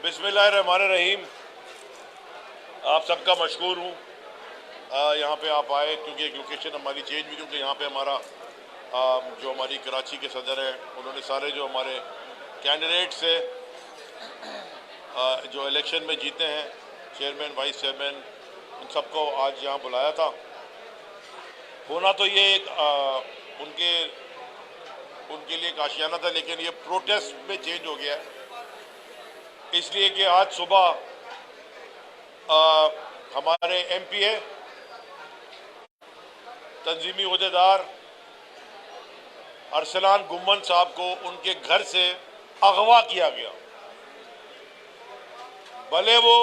बिस्मिल्लाहिर्रहमानिर्रहीम। आप सबका मशकूर हूँ यहाँ पे आप आए, क्योंकि एक लोकेशन हमारी चेंज हुई, क्योंकि यहाँ पे हमारा जो हमारी कराची के सदर हैं उन्होंने सारे जो हमारे कैंडिडेट्स है जो इलेक्शन में जीते हैं, चेयरमैन, वाइस चेयरमैन, उन सबको आज यहाँ बुलाया था। होना तो ये एक उनके लिए एक आशियाना था, लेकिन ये प्रोटेस्ट में चेंज हो गया है, इसलिए कि आज सुबह हमारे एमपीए तंजीमी ओहदेदार अरसलान गुम्मन साहब को उनके घर से अगवा किया गया। भले वो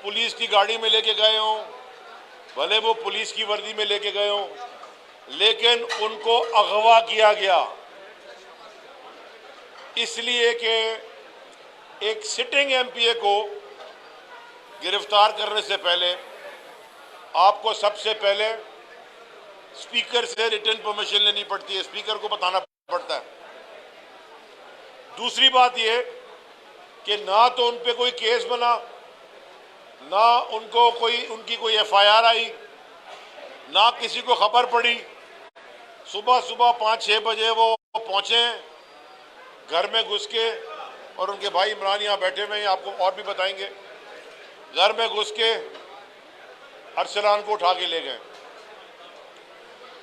पुलिस की गाड़ी में लेके गए हों, भले वो पुलिस की वर्दी में लेके गए हों, लेकिन उनको अगवा किया गया इसलिए कि एक सिटिंग एमपीए को गिरफ्तार करने से पहले आपको सबसे पहले स्पीकर से रिटन परमिशन लेनी पड़ती है, स्पीकर को बताना पड़ता है। दूसरी बात यह कि ना तो उन पे कोई केस बना, ना उनकी कोई एफआईआर आई, ना किसी को खबर पड़ी। सुबह सुबह 5-6 बजे वो पहुंचे घर में घुस के, और उनके भाई इमरान यहाँ बैठे हुए हैं, आपको और भी बताएंगे। घर में घुस के अरसलान को उठा के ले गए।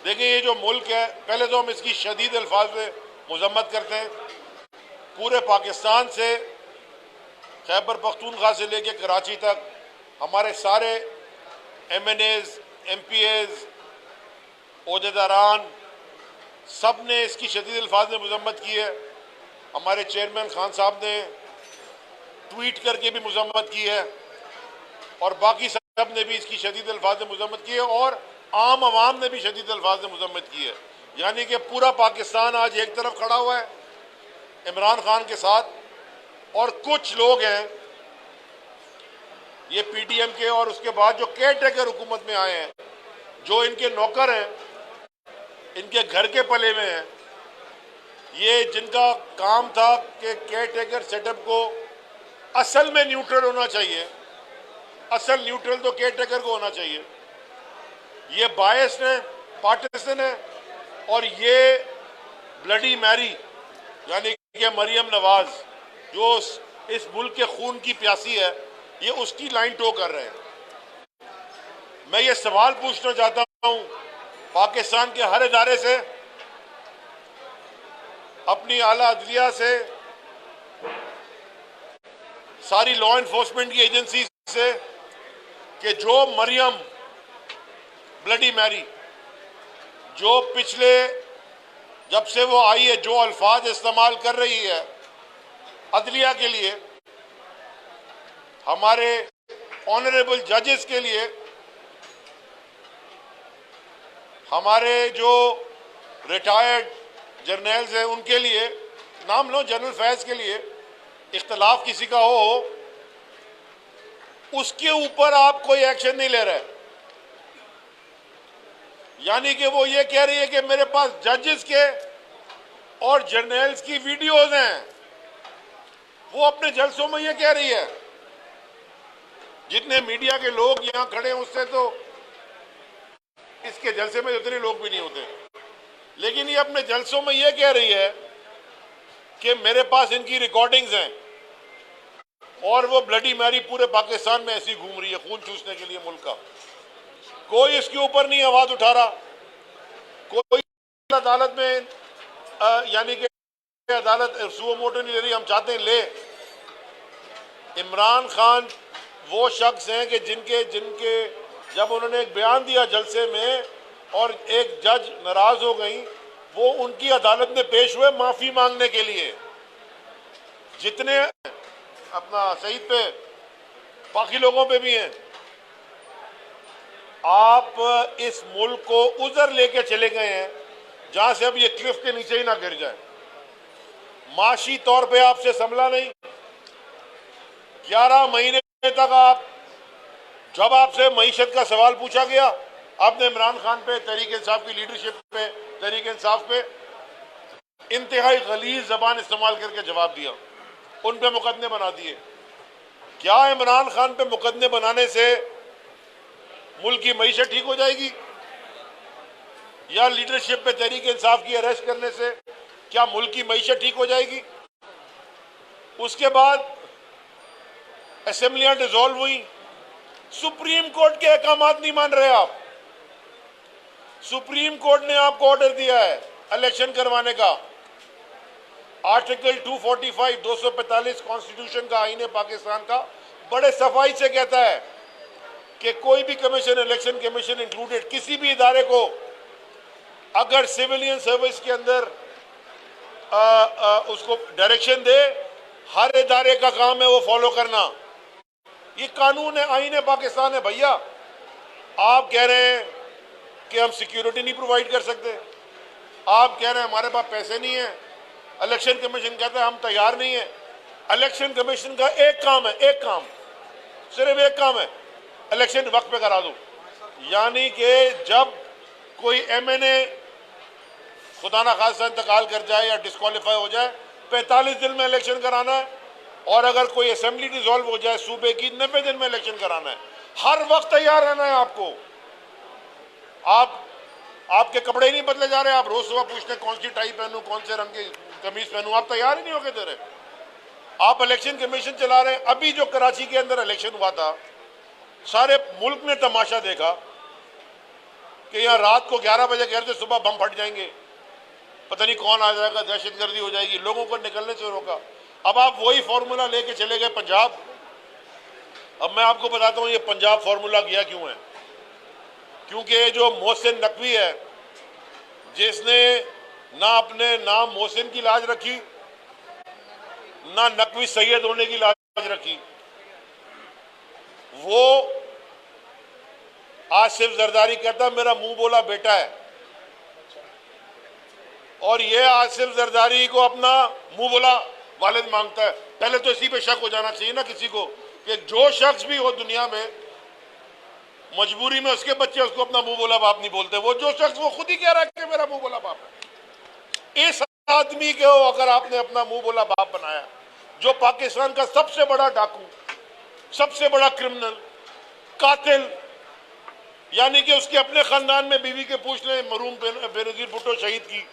देखिए, ये जो मुल्क है, पहले तो हम इसकी शदीद अल्फाज में मजम्मत करते हैं। पूरे पाकिस्तान से, खैबर पख्तूनख्वा से लेके कराची तक हमारे सारे एमएनएज, एमपीएज, ओहदेदारान, सब ने इसकी शदीद अल्फाज में मजम्मत की है। हमारे चेयरमैन खान साहब ने ट्वीट करके भी मजम्मत की है, और बाकी सब ने भी इसकी शदीद अल्फाज में मजम्मत की है, और आम आवाम ने भी शदीद अल्फाज में मजम्मत की है। यानी कि पूरा पाकिस्तान आज एक तरफ खड़ा हुआ है इमरान खान के साथ, और कुछ लोग हैं ये पीटीएम के और उसके बाद जो केयर टेकर हुकूमत में आए हैं, जो इनके नौकर हैं, इनके घर के पले में हैं, ये जिनका काम था कि केयर टेकर सेटअप को असल में न्यूट्रल होना चाहिए, असल न्यूट्रल तो केयर टेकर को होना चाहिए, ये बायस है, पार्टिसन है, और ये ब्लडी मैरी यानी कि मरियम नवाज जो इस मुल्क के खून की प्यासी है, ये उसकी लाइन टो कर रहे हैं। मैं ये सवाल पूछना चाहता हूं पाकिस्तान के हर इदारे से, अपनी आला अदलिया से, सारी लॉ एनफोर्समेंट की एजेंसी से, कि जो मरियम ब्लडी मैरी जो पिछले जब से वो आई है जो अल्फाज इस्तेमाल कर रही है अदलिया के लिए, हमारे ऑनरेबल जजेस के लिए, हमारे जो रिटायर्ड जर्नल्स हैं उनके लिए, नाम लो जनरल फैज के लिए, इख्तलाफ किसी का हो, उसके ऊपर आप कोई एक्शन नहीं ले रहे। यानी कि वो ये कह रही है कि मेरे पास जजेस के और जर्नल्स की वीडियोस हैं, वो अपने जलसों में ये कह रही है। जितने मीडिया के लोग यहां खड़े हैं उससे तो इसके जलसे में उतने लोग भी नहीं होते, लेकिन ये अपने जलसों में ये कह रही है कि मेरे पास इनकी रिकॉर्डिंग्स हैं, और वो ब्लडी मैरी पूरे पाकिस्तान में ऐसी घूम रही है खून चूसने के लिए मुल्क का। कोई इसके ऊपर नहीं आवाज उठा रहा, कोई अदालत में यानी कि अदालत सुओ मोटो नहीं ले रही। हम चाहते हैं ले। इमरान खान वो शख्स हैं कि जिनके जब उन्होंने एक बयान दिया जलसे में और एक जज नाराज हो गई, वो उनकी अदालत में पेश हुए माफी मांगने के लिए। जितने अपना सईद पे बाकी लोगों पे भी हैं, आप इस मुल्क को उधर लेके चले गए हैं जहां से अब ये क्लिफ के नीचे ही ना गिर जाए। माशी तौर पे आपसे संभला नहीं। 11 महीने तक जब आपसे मईशत का सवाल पूछा गया, आपने इमरान खान पे, तहरीक इंसाफ की लीडरशिप पे, तहरीक इंसाफ पे इंतहाई गलीज जबान इस्तेमाल करके जवाब दिया, उन पे मुकदमे बना दिए। क्या इमरान खान पे मुकदमे बनाने से मुल्क की मईशत ठीक हो जाएगी, या लीडरशिप पे तहरीक इंसाफ की अरेस्ट करने से क्या मुल्क की मईशत ठीक हो जाएगी? उसके बाद असेंबलियां डिसॉल्व हुई, सुप्रीम कोर्ट के अहकाम नहीं मान रहे आप। सुप्रीम कोर्ट ने आपको ऑर्डर दिया है इलेक्शन करवाने का। आर्टिकल 245 245 कॉन्स्टिट्यूशन का, आईने पाकिस्तान का, बड़े सफाई से कहता है कि कोई भी कमीशन, इलेक्शन कमीशन इंक्लूडेड, किसी भी इदारे को अगर सिविलियन सर्विस के अंदर उसको डायरेक्शन दे, हर इदारे का काम है वो फॉलो करना। ये कानून है, आईने पाकिस्तान है भैया। आप कह रहे हैं कि हम सिक्योरिटी नहीं प्रोवाइड कर सकते, आप कह रहे हैं हमारे पास पैसे नहीं है, इलेक्शन कमीशन कहता है हम तैयार नहीं है। इलेक्शन कमीशन का एक काम है, एक काम, सिर्फ एक काम है, इलेक्शन वक्त पे करा दो। यानी कि जब कोई एमएनए खुदा ना खासा इंतकाल कर जाए या डिस्क्वालीफाई हो जाए, 45 दिन में इलेक्शन कराना है, और अगर कोई असेंबली डिसॉल्व हो जाए सूबे की, 90 दिन में इलेक्शन कराना है। हर वक्त तैयार रहना है आपको। आपके कपड़े ही नहीं बदले जा रहे, आप रोज सुबह पूछते हैं कौन सी टाई पहनूं, कौन से रंग की कमीज पहनूं, आप तैयार ही नहीं होके दे रहे। आप इलेक्शन कमीशन चला रहे हैं। अभी जो कराची के अंदर इलेक्शन हुआ था, सारे मुल्क ने तमाशा देखा कि यहाँ रात को 11 बजे कह रहे थे सुबह बम फट जाएंगे, पता नहीं कौन आ जाएगा, दहशतगर्दी हो जाएगी, लोगों को निकलने से रोका। अब आप वही फॉर्मूला लेके चले गए पंजाब। अब मैं आपको बताता हूँ ये पंजाब फॉर्मूला गया क्यों है। क्योंकि जो मोहसिन नकवी है, जिसने ना अपने नाम मोहसिन की लाज रखी, ना नकवी सैयद होने की लाज रखी, वो आसिफ जरदारी कहता मेरा मुंह बोला बेटा है, और ये आसिफ जरदारी को अपना मुंह बोला वालिद मांगता है। पहले तो इसी पे शक हो जाना चाहिए ना किसी को, कि जो शख्स भी हो दुनिया में मजबूरी में उसके बच्चे उसको अपना मुंह बोला बाप नहीं बोलते। वो जो शख्स वो खुद ही कह रहा है कि मेरा मुंह बोला बाप है। इस आदमी को अगर आपने अपना मुंह बोला बाप बनाया, जो पाकिस्तान का सबसे बड़ा डाकू, सबसे बड़ा क्रिमिनल, कातिल, यानी कि उसके अपने खानदान में बीवी के पूछ लें, मरूम बेनजीर भुट्टो शहीद की,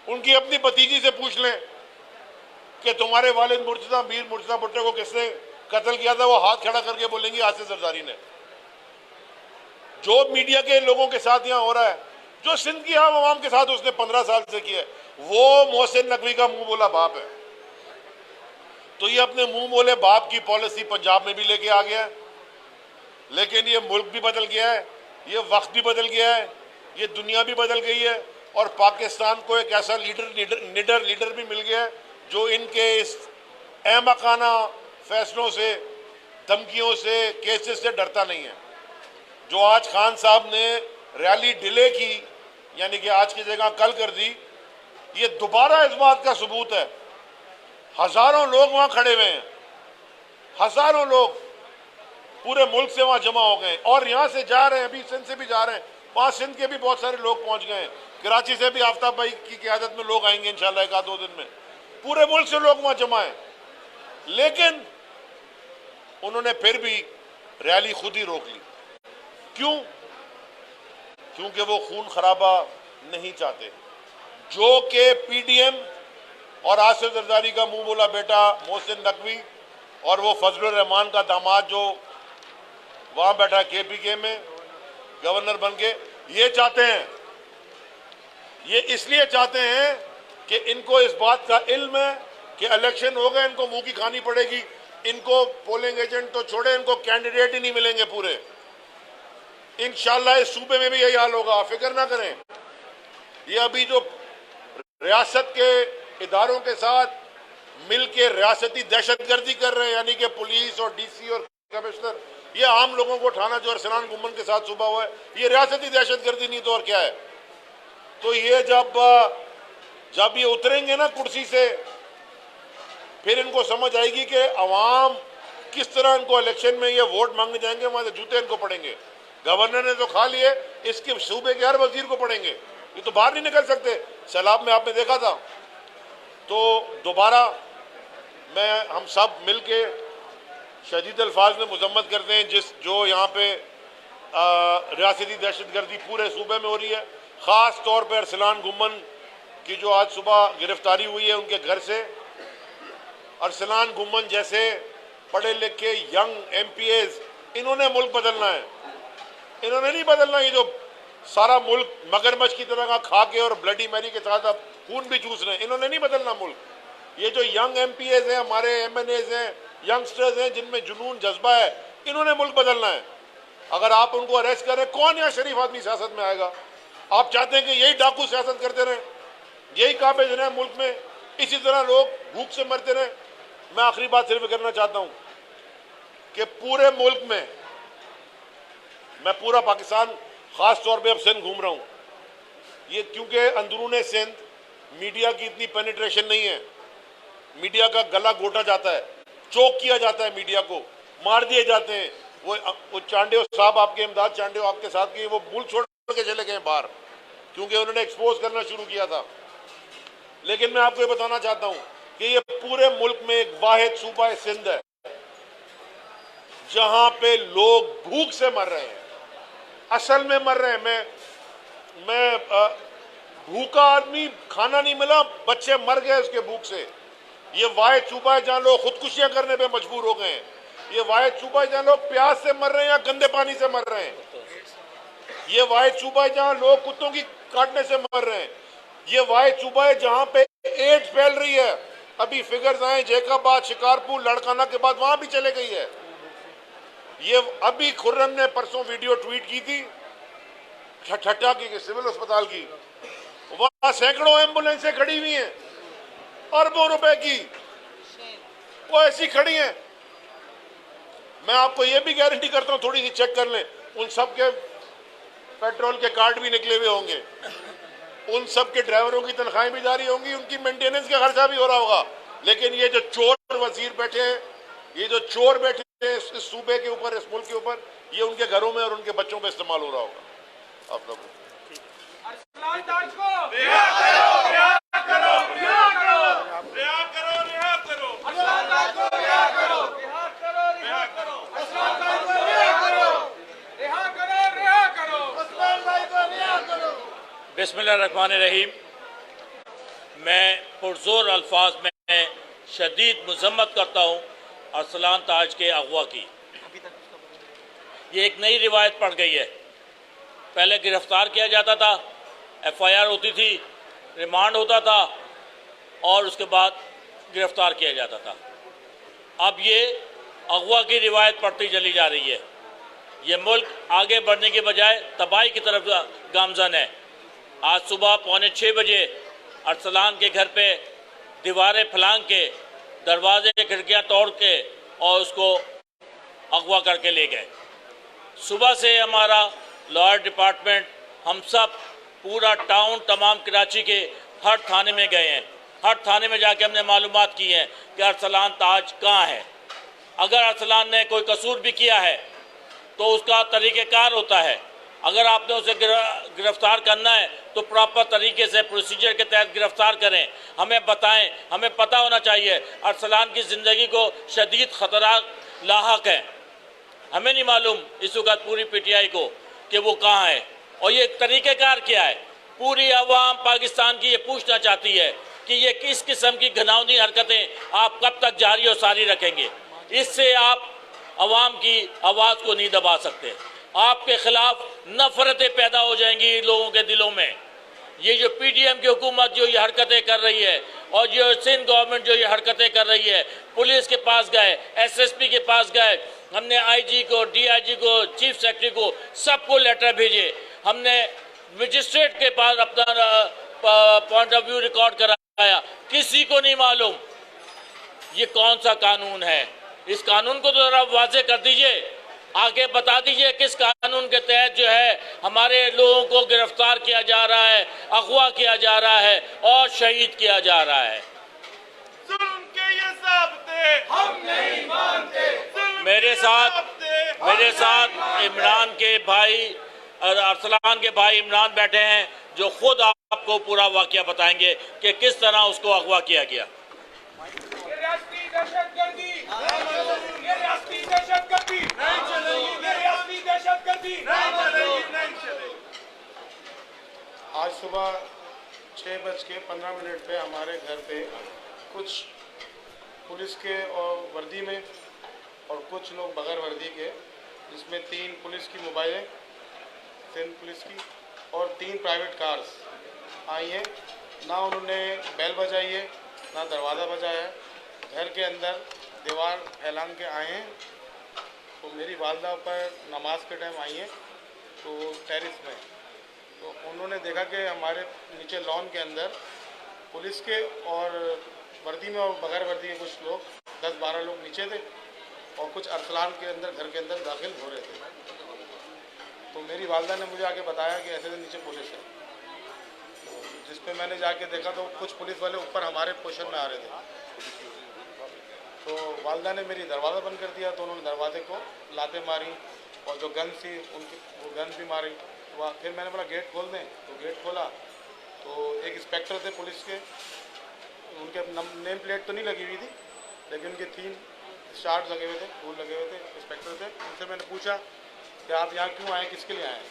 उनकी अपनी भतीजी से पूछ लें कि तुम्हारे वालिद मुर्तजा मीर मुर्तजा भुट्टो को किसने कत्ल किया था, वो हाथ खड़ा करके बोलेंगे आसिफ जरदारी ने। जो मीडिया के लोगों के साथ यहाँ हो रहा है, जो सिंध की आम आवाम के साथ उसने 15 साल से किया है, वो मोहसिन नकवी का मुंह बोला बाप है। तो ये अपने मुंह बोले बाप की पॉलिसी पंजाब में भी लेके आ गया है। लेकिन ये मुल्क भी बदल गया है, ये वक्त भी बदल गया है, ये दुनिया भी बदल गई है, और पाकिस्तान को एक ऐसा निडर लीडर भी मिल गया है जो इनके इस अहमकाना फैसलों से, धमकियों से, केसेस से डरता नहीं है। जो आज खान साहब ने रैली डिले की, यानी कि आज की जगह कल कर दी, ये दोबारा इस बात का सबूत है। हजारों लोग वहां खड़े हुए हैं, हजारों लोग पूरे मुल्क से वहां जमा हो गए, और यहां से जा रहे हैं, अभी सिंध से भी जा रहे हैं, वहां सिंध के भी बहुत सारे लोग पहुंच गए हैं। कराची से भी आफ्ताब भाई की क़यादत में लोग आएंगे इंशाल्लाह 1-2 दिन में। पूरे मुल्क से लोग वहां जमा है, लेकिन उन्होंने फिर भी रैली खुद ही रोक ली। क्यों? क्योंकि वो खून खराबा नहीं चाहते। जो कि पीडीएम और आसिफ जरदारी का मुंह बोला बेटा मोहसिन नकवी, और वो फजलुर रहमान का दामाद जो वहां बैठा केपीके में गवर्नर बन के, ये चाहते हैं, ये इसलिए चाहते हैं कि इनको इस बात का इल्म है कि इलेक्शन हो गए, इनको मुंह की खानी पड़ेगी, इनको पोलिंग एजेंट तो छोड़े, इनको कैंडिडेट ही नहीं मिलेंगे पूरे। इंशाल्लाह इस सूबे में भी यही हाल होगा, फिक्र ना करें। ये अभी जो रियासत के इदारों के साथ मिलके रियासती दहशतगर्दी कर रहे हैं, यानी कि पुलिस और डीसी और कमिश्नर, ये आम लोगों को उठाना जो अरसलान गुम्मन के साथ सुबह हुआ है, ये रियासती दहशतगर्दी नहीं तो और क्या है। तो ये जब ये उतरेंगे ना कुर्सी से, फिर इनको समझ आएगी कि अवाम किस तरह इनको इलेक्शन में ये वोट मांगने जाएंगे, वहां से जूते इनको पड़ेंगे। गवर्नर ने तो खा लिए, इसके सूबे के हर वजीर को पड़ेंगे, ये तो बाहर नहीं निकल सकते। सैलाब में आपने देखा था। तो दोबारा हम सब मिलके शदीद अल्फाज में मजम्मत करते हैं जो यहाँ पे रियासती दहशतगर्दी पूरे सूबे में हो रही है। ख़ास तौर पर अरसलान गुम्मन की जो आज सुबह गिरफ्तारी हुई है उनके घर से। अरसलान गुम्मन जैसे पढ़े लिखे यंग MPAs, इन्होंने मुल्क बदलना है, इन्होंने नहीं बदलना। ये जो सारा मुल्क मगरमच्छ की तरह का खा के और ब्लडी मैरी के साथ अब खून भी चूस रहे हैं, इन्होंने नहीं बदलना मुल्क। ये जो यंग MPAs हैं, हमारे MNAs हैं, यंगस्टर्स हैं जिनमें जुनून जज्बा है, इन्होंने मुल्क बदलना है। अगर आप उनको अरेस्ट करें, कौन यहाँ शरीफ आदमी सियासत में आएगा? आप चाहते हैं कि यही डाकू सियासत करते रहें, यही काबिज रहें मुल्क में, इसी तरह लोग भूख से मरते रहें? मैं आखिरी बात सिर्फ करना चाहता हूँ कि पूरे मुल्क में, मैं पूरा पाकिस्तान ख़ास तौर पे अब सिंध घूम रहा हूँ, ये क्योंकि अंदरूने सिंध मीडिया की इतनी पेनिट्रेशन नहीं है, मीडिया का गला घोटा जाता है, चोक किया जाता है, मीडिया को मार दिए जाते हैं। वो चांडियो साहब, आपके इमदाद चांडियो आपके साथ की, वो मुल्क छोड़ के चले गए बाहर क्योंकि उन्होंने एक्सपोज करना शुरू किया था। लेकिन मैं आपको ये बताना चाहता हूँ कि ये पूरे मुल्क में एक वाहिद सूबा सिंध है जहां पे लोग भूख से मर रहे हैं, असल में मर रहे हैं। मैं भूखा आदमी, खाना नहीं मिला, बच्चे मर गए उसके भूख से। ये वाहिद सूबा है जहां लोग खुदकुशियां करने पे मजबूर हो गए हैं। ये वाहिद सूबा है जहां लोग प्यास से मर रहे हैं या गंदे पानी से मर रहे हैं। ये वाहिद सूबा है जहां लोग कुत्तों की काटने से मर रहे हैं। ये वाहिद सूबा है जहां पे एड्स फैल रही है। अभी फिगर्स आए, जैकाबाद, शिकारपुर, लड़काना के बाद वहां भी चले गई है। ये अभी खुर्रम ने परसों वीडियो ट्वीट की थी ठट्टा की सिविल अस्पताल की, वहां सैकड़ों एम्बुलेंसें खड़ी हुई हैं, अरबों रुपए की, वो ऐसी खड़ी हैं। मैं आपको ये भी गारंटी करता हूं, थोड़ी सी चेक कर लें, उन सब के पेट्रोल के कार्ड भी निकले हुए होंगे, उन सब के ड्राइवरों की तनख्वाहें भी जारी होंगी, उनकी मेंटेनेंस का खर्चा भी हो रहा होगा। लेकिन ये जो चोर वजीर बैठे हैं, ये जो चोर बैठे हैं इस सूबे के ऊपर, इस मुल्क के ऊपर, ये उनके घरों में और उनके बच्चों पे इस्तेमाल हो रहा होगा। आप लोग बिस्मिल्लाहिर्रहमानिर्रहीम। मैं पुरजोर अल्फाज में शदीद मजम्मत करता हूँ अरसलान ताज के अगवा की। ये एक नई रिवायत पड़ गई है। पहले गिरफ्तार किया जाता था, FIR होती थी, रिमांड होता था और उसके बाद गिरफ्तार किया जाता था। अब ये अगवा की रिवायत पड़ती चली जा रही है। ये मुल्क आगे बढ़ने के बजाय तबाही की तरफ गामजन है। आज सुबह 5:45 बजे अरसलान के घर पे दीवारें फलांग के, दरवाजे खिड़कियां तोड़ के और उसको अगवा करके ले गए। सुबह से हमारा लॉयर डिपार्टमेंट, हम सब पूरा टाउन, तमाम कराची के हर थाने में गए हैं। हर थाने में जाके हमने मालूमात की हैं कि अरसलान ताज कहाँ है। अगर अरसलान ने कोई कसूर भी किया है तो उसका तरीक़ेकार होता है। अगर आपने उसे गिरफ्तार करना है तो प्रॉपर तरीके से प्रोसीजर के तहत गिरफ्तार करें, हमें बताएं। हमें पता होना चाहिए अरसलान की ज़िंदगी को शदीद ख़तरा लाहक है। हमें नहीं मालूम इस वक्त पूरी PTI को कि वो कहाँ है और ये तरीक़ेकार क्या है। पूरी अवाम पाकिस्तान की ये पूछना चाहती है कि ये किस किस्म की घिनौनी हरकतें आप कब तक जारी और सारी रखेंगे। इससे आप अवाम की आवाज़ को नहीं दबा सकते। आपके खिलाफ नफरतें पैदा हो जाएंगी लोगों के दिलों में। ये जो PDM की हुकूमत जो ये हरकतें कर रही है और जो सिंध गवर्नमेंट जो ये हरकतें कर रही है, पुलिस के पास गए, SSP के पास गए, हमने IG को, DIG को, चीफ सेक्रेटरी को, सबको लेटर भेजे। हमने मजिस्ट्रेट के पास अपना पॉइंट ऑफ व्यू रिकॉर्ड कराया। किसी को नहीं मालूम ये कौन सा कानून है। इस कानून को तो जरा वाज़ेह कर दीजिए, आगे बता दीजिए किस कानून के तहत जो है हमारे लोगों को गिरफ्तार किया जा रहा है, अगवा किया जा रहा है और शहीद किया जा रहा है। जुल्म के ये ज़ाब्ते हम नहीं मानते। मेरे साथ इमरान के भाई और अरसलान के भाई इमरान बैठे हैं जो खुद आपको पूरा वाकया बताएंगे कि किस तरह उसको अगवा किया गया। ये रियासती दहशतगर्दी, ये रियासती सुबह 6:15 पे हमारे घर पे कुछ पुलिस के और वर्दी में और कुछ लोग बगैर वर्दी के, जिसमें 3 पुलिस की मोबाइलें, 3 पुलिस की और 3 प्राइवेट कार्स आई हैं। ना उन्होंने बेल बजाई है, ना दरवाज़ा बजाया है, घर के अंदर दीवार फैलान के आए हैं। तो मेरी वालदा पर नमाज के टाइम आई हैं तो टेरिस में, तो उन्होंने देखा कि हमारे नीचे लॉन के अंदर पुलिस के और वर्दी में और बगैर वर्दी के कुछ लोग 10-12 लोग नीचे थे और कुछ अरसलान के अंदर घर के अंदर दाखिल हो रहे थे। तो मेरी वालदा ने मुझे आके बताया कि ऐसे नीचे पुलिस है, जिस पे मैंने जाके देखा तो कुछ पुलिस वाले ऊपर हमारे पोर्शन में आ रहे थे। तो वालदा ने मेरी दरवाज़ा बंद कर दिया, तो उन्होंने दरवाजे को लाते मारी और जो गन थी उनकी वो गन भी मारी। तो फिर मैंने बोला गेट खोल दें, तो गेट खोला तो एक इंस्पेक्टर थे पुलिस के, उनके नेम प्लेट तो नहीं लगी हुई थी लेकिन उनके 3 स्टार्ट लगे हुए थे, फूल लगे हुए थे, इंस्पेक्टर थे। उनसे मैंने पूछा कि आप यहाँ क्यों आए, किसके लिए आए?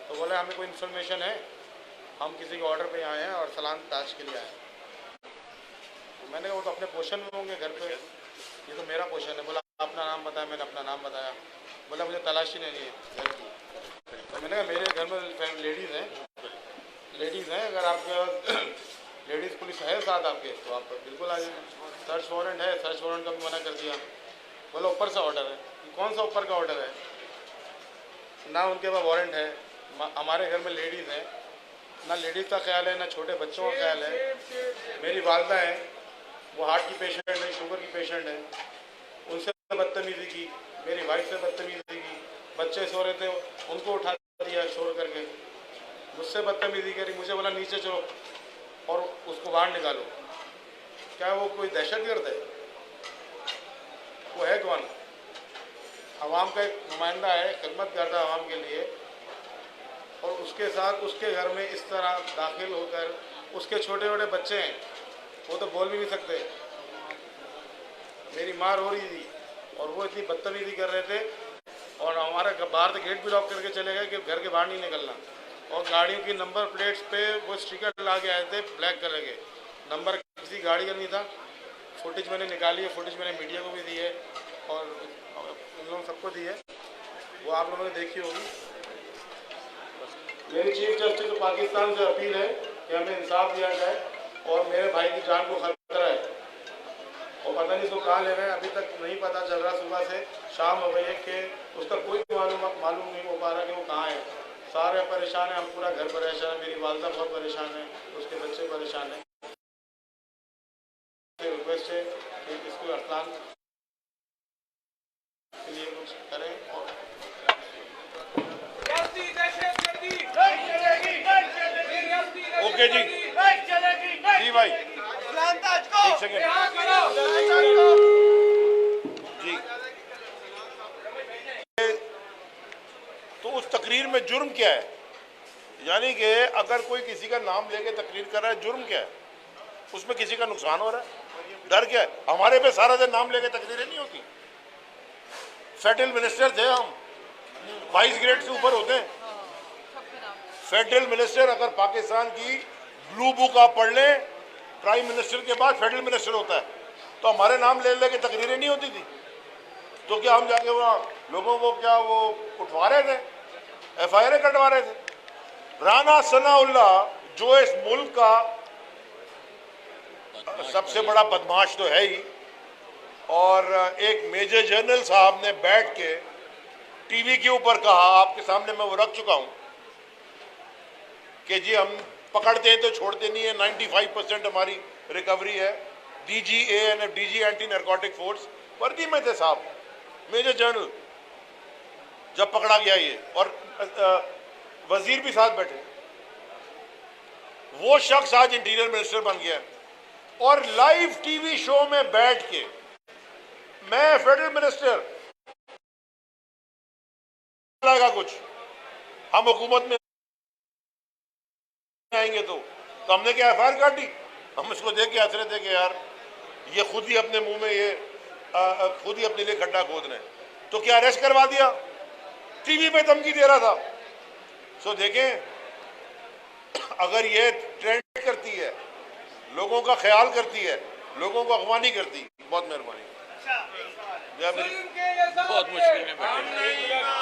तो बोले हमें कोई इन्फॉर्मेशन है, हम किसी के ऑर्डर पे आए हैं और सलाम ताज के लिए आए हैं। तो मैंने वो तो अपने पोर्शन में होंगे घर पे, ये तो मेरा पोर्शन है। बोला अपना नाम बताया, मैंने अपना नाम बताया। बोला मुझे तलाशी नहीं है घर की। तो मैंने कहा मेरे घर में लेडीज़ हैं, अगर आपके लेडीज़ पुलिस है साथ आपके तो आप बिल्कुल आ जाए। सर्च वारंट है, सर्च वारंट का भी मना कर दिया। बोला ऊपर से ऑर्डर है। कौन सा ऊपर का ऑर्डर है? ना उनके पास वारंट है। हमारे घर में लेडीज़ हैं, ना लेडीज़ का ख्याल है, ना छोटे बच्चों का ख्याल है। मेरी वालदा है, वो हार्ट की पेशेंट है, शुगर की पेशेंट है, उनसे बदतमीज़ी की, मेरी वाइफ से बदतमीज़ी की। बच्चे सो रहे थे, उनको उठा दिया शोर करके, मुझसे बदतमीज़ी करी। मुझे बोला नीचे चलो और उसको बाहर निकालो। क्या वो कोई दहशतगर्द है? वो है कौन? आवाम का एक नुमाइंदा है, खिदमत करता है आवाम के लिए, और उसके साथ उसके घर में इस तरह दाखिल होकर, उसके छोटे छोटे बच्चे हैं, वो तो बोल भी नहीं सकते। मेरी मार हो रही थी और वो इतनी बदतमीज़ी कर रहे थे और हमारा बाहर से गेट भी लॉक करके चले गए कि घर के बाहर नहीं निकलना। और गाड़ियों की नंबर प्लेट्स पे वो स्टिकर ला के आए थे ब्लैक कलर के, नंबर किसी गाड़ी का नहीं था। फुटेज मैंने निकाली है, फुटेज मैंने मीडिया को भी दी है और उन लोगों सबको दी है, वो आप लोगों ने देखी होगी। मेरी चीफ जस्टिस ऑफ पाकिस्तान से अपील है कि हमें इंसाफ दिया जाए और मेरे भाई की जान को खतरा है और पता नहीं इसको कहाँ ले गए, अभी तक नहीं पता चल रहा। सुबह से शाम हो गई है कि उसका कोई मालूम नहीं हो पा रहा कि वो कहाँ है। सारे परेशान हैं, हम पूरा घर परेशान है, मेरी वालदा बहुत परेशान है, उसके बच्चे परेशान हैं। रिक्वेस्ट है कि इसको अरसलान के लिए कुछ करें। और ओके जी, जी भाई एक सेकेंड जी। तो उस तकरीर में जुर्म क्या है? यानी कि अगर कोई किसी का नाम लेके तकरीर कर रहा है, जुर्म क्या है? उसमें किसी का नुकसान हो रहा है, डर क्या है? हमारे पे सारा दिन नाम लेके तकरीरें नहीं होती। फेडरल मिनिस्टर थे हम, 22 ग्रेड से ऊपर होते हैं फेडरल मिनिस्टर। अगर पाकिस्तान की ब्लू बुक आप पढ़ लें, प्राइम मिनिस्टर के बाद फेडरल मिनिस्टर होता है, तो हमारे नाम ले लेके तकरीरें नहीं होती थी। तो क्या हम जाके वहाँ लोगों को क्या वो उठवा रहे थे, FIR कटवा रहे थे? राना सनाउल्लाह जो इस मुल्क का सबसे बड़ा बदमाश तो है ही, और एक मेजर जनरल साहब ने बैठ के टीवी के ऊपर कहा, आपके सामने मैं वो रख चुका हूं, कि जी हम पकड़ते हैं तो छोड़ते नहीं है, 95% हमारी रिकवरी है। DG ANF, DG anti narcotic force वर्दी में थे साहब, मेजर जनरल, जब पकड़ा गया ये, और वजीर भी साथ बैठे। वो शख्स आज इंटीरियर मिनिस्टर बन गया और लाइव टीवी शो में बैठ के, मैं फेडरल मिनिस्टर लाएगा कुछ, हम हुकूमत में आएंगे तो हमने क्या FIR काट दी? हम इसको देख के हंस रहे थे कि यार ये खुद ही अपने मुंह में ये खुद ही अपने लिए खड्डा खोद रहे हैं। तो क्या अरेस्ट करवा दिया? टीवी पे धमकी दे रहा था। सो देखें, अगर ये ट्रेंड करती है, लोगों का ख्याल करती है, लोगों को अगवा नहीं करती, बहुत मेहरबानी। बहुत मुश्किल में बैठे।